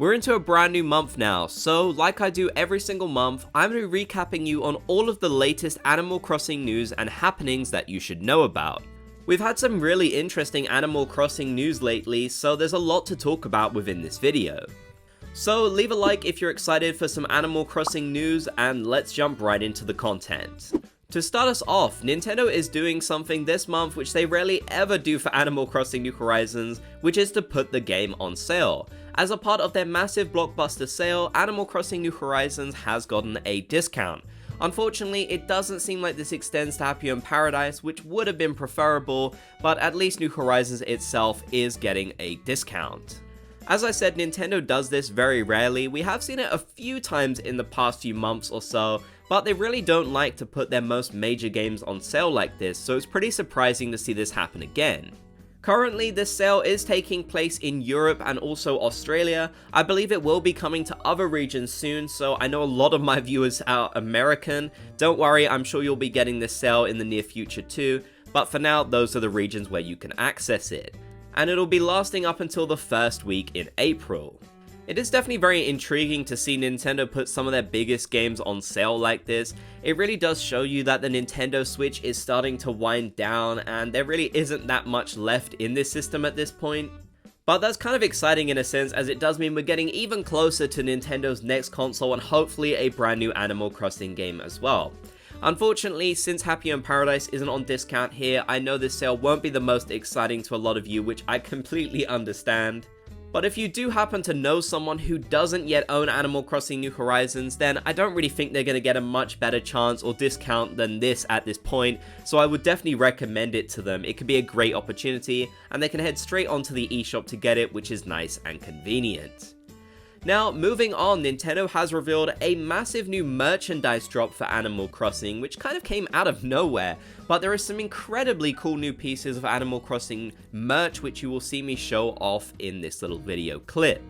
We're into a brand new month now, so like I do every single month, I'm going to be recapping you on all of the latest Animal Crossing news and happenings that you should know about. We've had some really interesting Animal Crossing news lately, so there's a lot to talk about within this video. So leave a like if you're excited for some Animal Crossing news, and let's jump right into the content. To start us off, Nintendo is doing something this month which they rarely ever do for Animal Crossing New Horizons, which is to put the game on sale. As a part of their massive blockbuster sale, Animal Crossing New Horizons has gotten a discount. Unfortunately, it doesn't seem like this extends to Happy Home Paradise, which would have been preferable, but at least New Horizons itself is getting a discount. As I said, Nintendo does this very rarely. We have seen it a few times in the past few months or so, but they really don't like to put their most major games on sale like this, so it's pretty surprising to see this happen again. Currently, this sale is taking place in Europe and also Australia. I believe it will be coming to other regions soon, so I know a lot of my viewers are American. Don't worry, I'm sure you'll be getting this sale in the near future too, but for now, those are the regions where you can access it. And it'll be lasting up until the first week in April. It is definitely very intriguing to see Nintendo put some of their biggest games on sale like this. It really does show you that the Nintendo Switch is starting to wind down and there really isn't that much left in this system at this point. But that's kind of exciting in a sense, as it does mean we're getting even closer to Nintendo's next console and hopefully a brand new Animal Crossing game as well. Unfortunately, since Happy Home Paradise isn't on discount here, I know this sale won't be the most exciting to a lot of you, which I completely understand. But if you do happen to know someone who doesn't yet own Animal Crossing New Horizons, then I don't really think they're going to get a much better chance or discount than this at this point, so I would definitely recommend it to them. It could be a great opportunity, and they can head straight onto the eShop to get it, which is nice and convenient. Now, moving on, Nintendo has revealed a massive new merchandise drop for Animal Crossing, which kind of came out of nowhere, but there are some incredibly cool new pieces of Animal Crossing merch which you will see me show off in this little video clip.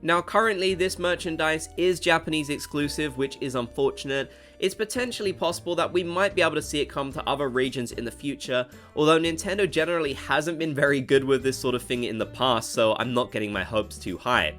Now, currently this merchandise is Japanese exclusive, which is unfortunate. It's potentially possible that we might be able to see it come to other regions in the future, although Nintendo generally hasn't been very good with this sort of thing in the past, so I'm not getting my hopes too high.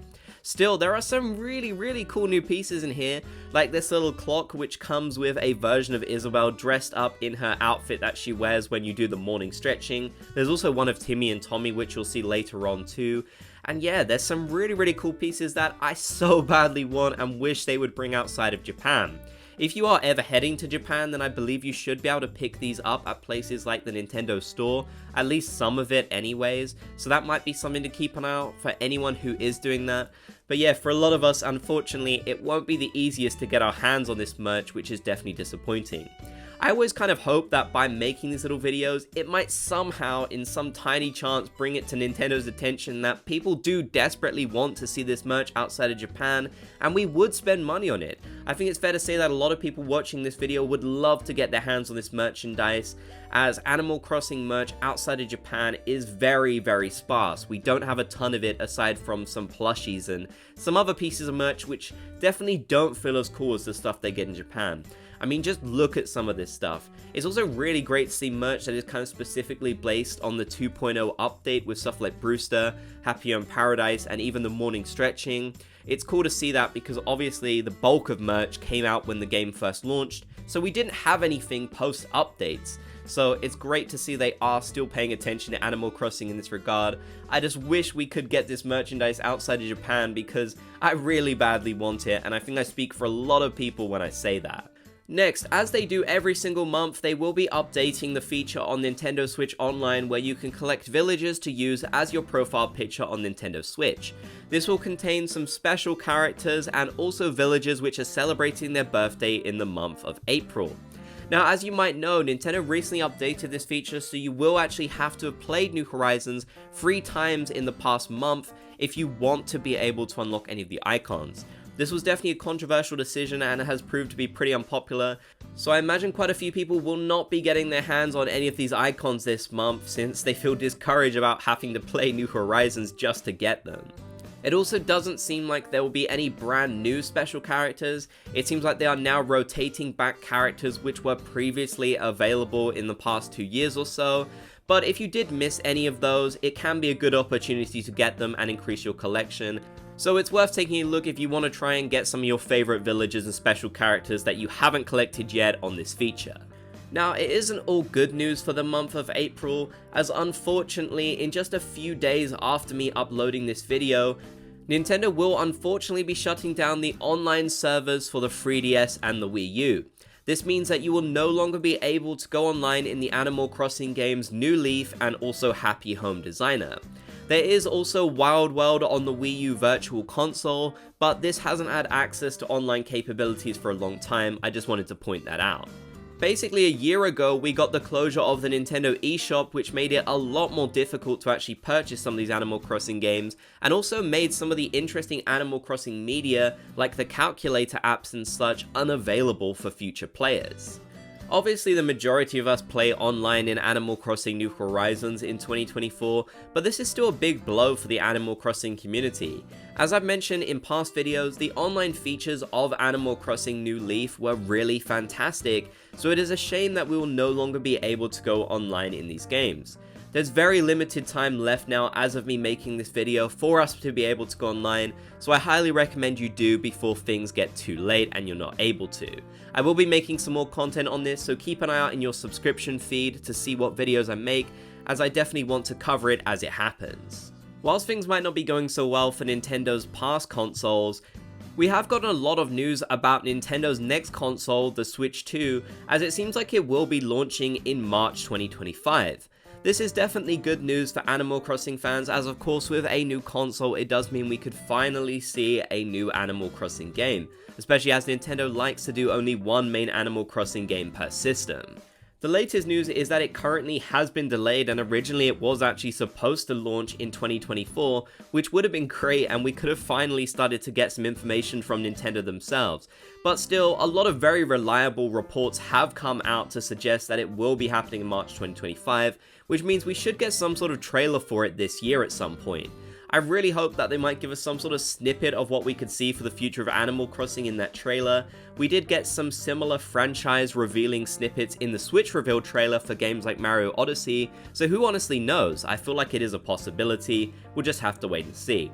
Still, there are some really cool new pieces in here, like this little clock which comes with a version of Isabelle dressed up in her outfit that she wears when you do the morning stretching. There's also one of Timmy and Tommy, which you'll see later on too. And yeah, there's some really cool pieces that I so badly want and wish they would bring outside of Japan. If you are ever heading to Japan, then I believe you should be able to pick these up at places like the Nintendo Store, at least some of it anyways, so that might be something to keep an eye out for anyone who is doing that. But yeah, for a lot of us, unfortunately, it won't be the easiest to get our hands on this merch, which is definitely disappointing. I always kind of hope that by making these little videos, it might somehow, in some tiny chance, bring it to Nintendo's attention that people do desperately want to see this merch outside of Japan, and we would spend money on it. I think it's fair to say that a lot of people watching this video would love to get their hands on this merchandise, as Animal Crossing merch outside of Japan is very sparse. We don't have a ton of it aside from some plushies and some other pieces of merch which definitely don't feel as cool as the stuff they get in Japan. I mean, just look at some of this stuff. It's also really great to see merch that is kind of specifically based on the 2.0 update with stuff like Brewster, Happy Home Paradise, and even the morning stretching. It's cool to see that because obviously the bulk of merch came out when the game first launched, so we didn't have anything post updates. So it's great to see they are still paying attention to Animal Crossing in this regard. I just wish we could get this merchandise outside of Japan because I really badly want it, and I think I speak for a lot of people when I say that. Next, as they do every single month, they will be updating the feature on Nintendo Switch Online where you can collect villagers to use as your profile picture on Nintendo Switch. This will contain some special characters and also villagers which are celebrating their birthday in the month of April. Now, as you might know, Nintendo recently updated this feature, so you will actually have to have played New Horizons 3 times in the past month if you want to be able to unlock any of the icons. This was definitely a controversial decision and has proved to be pretty unpopular, so I imagine quite a few people will not be getting their hands on any of these icons this month since they feel discouraged about having to play New Horizons just to get them. It also doesn't seem like there will be any brand new special characters. It seems like they are now rotating back characters which were previously available in the past 2 years or so. But if you did miss any of those, it can be a good opportunity to get them and increase your collection. So it's worth taking a look if you want to try and get some of your favorite villagers and special characters that you haven't collected yet on this feature. Now, it isn't all good news for the month of April, as unfortunately, in just a few days after me uploading this video, Nintendo will unfortunately be shutting down the online servers for the 3DS and the Wii U. This means that you will no longer be able to go online in the Animal Crossing games New Leaf and also Happy Home Designer. There is also Wild World on the Wii U Virtual Console, but this hasn't had access to online capabilities for a long time. I just wanted to point that out. Basically, a year ago, we got the closure of the Nintendo eShop, which made it a lot more difficult to actually purchase some of these Animal Crossing games, and also made some of the interesting Animal Crossing media, like the calculator apps and such, unavailable for future players. Obviously, the majority of us play online in Animal Crossing New Horizons in 2024, but this is still a big blow for the Animal Crossing community. As I've mentioned in past videos, the online features of Animal Crossing New Leaf were really fantastic, so it is a shame that we will no longer be able to go online in these games. There's very limited time left now as of me making this video for us to be able to go online, so I highly recommend you do before things get too late and you're not able to. I will be making some more content on this, so keep an eye out in your subscription feed to see what videos I make, as I definitely want to cover it as it happens. Whilst things might not be going so well for Nintendo's past consoles, we have gotten a lot of news about Nintendo's next console, the Switch 2, as it seems like it will be launching in March 2025. This is definitely good news for Animal Crossing fans, as of course with a new console it does mean we could finally see a new Animal Crossing game, especially as Nintendo likes to do only one main Animal Crossing game per system. The latest news is that it currently has been delayed, and originally it was actually supposed to launch in 2024, which would have been great and we could have finally started to get some information from Nintendo themselves. But still, a lot of very reliable reports have come out to suggest that it will be happening in March 2025, which means we should get some sort of trailer for it this year at some point. I really hope that they might give us some sort of snippet of what we could see for the future of Animal Crossing in that trailer. We did get some similar franchise revealing snippets in the Switch reveal trailer for games like Mario Odyssey, so who honestly knows? I feel like it is a possibility, we'll just have to wait and see.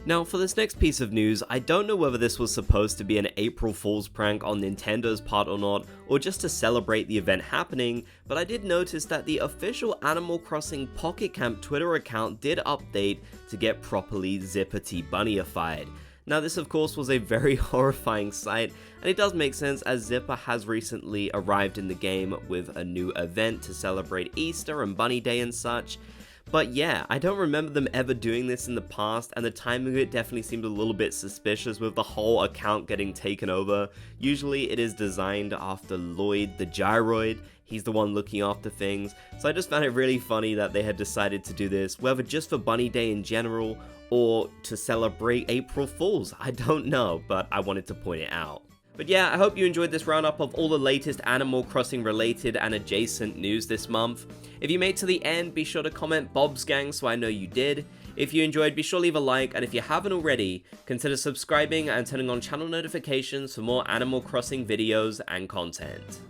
Now, for this next piece of news, I don't know whether this was supposed to be an April Fool's prank on Nintendo's part or not, or just to celebrate the event happening, but I did notice that the official Animal Crossing Pocket Camp Twitter account did update to get properly zippity bunnyified. Now, this of course was a very horrifying sight, and it does make sense as Zipper has recently arrived in the game with a new event to celebrate Easter and Bunny Day and such. But yeah, I don't remember them ever doing this in the past, and the timing of it definitely seemed a little bit suspicious with the whole account getting taken over. Usually it is designed after Lloyd the Gyroid, he's the one looking after things, so I just found it really funny that they had decided to do this, whether just for Bunny Day in general, or to celebrate April Fools, I don't know, but I wanted to point it out. But yeah, I hope you enjoyed this roundup of all the latest Animal Crossing related and adjacent news this month. If you made it to the end, be sure to comment Bob's Gang so I know you did. If you enjoyed, be sure to leave a like, and if you haven't already, consider subscribing and turning on channel notifications for more Animal Crossing videos and content.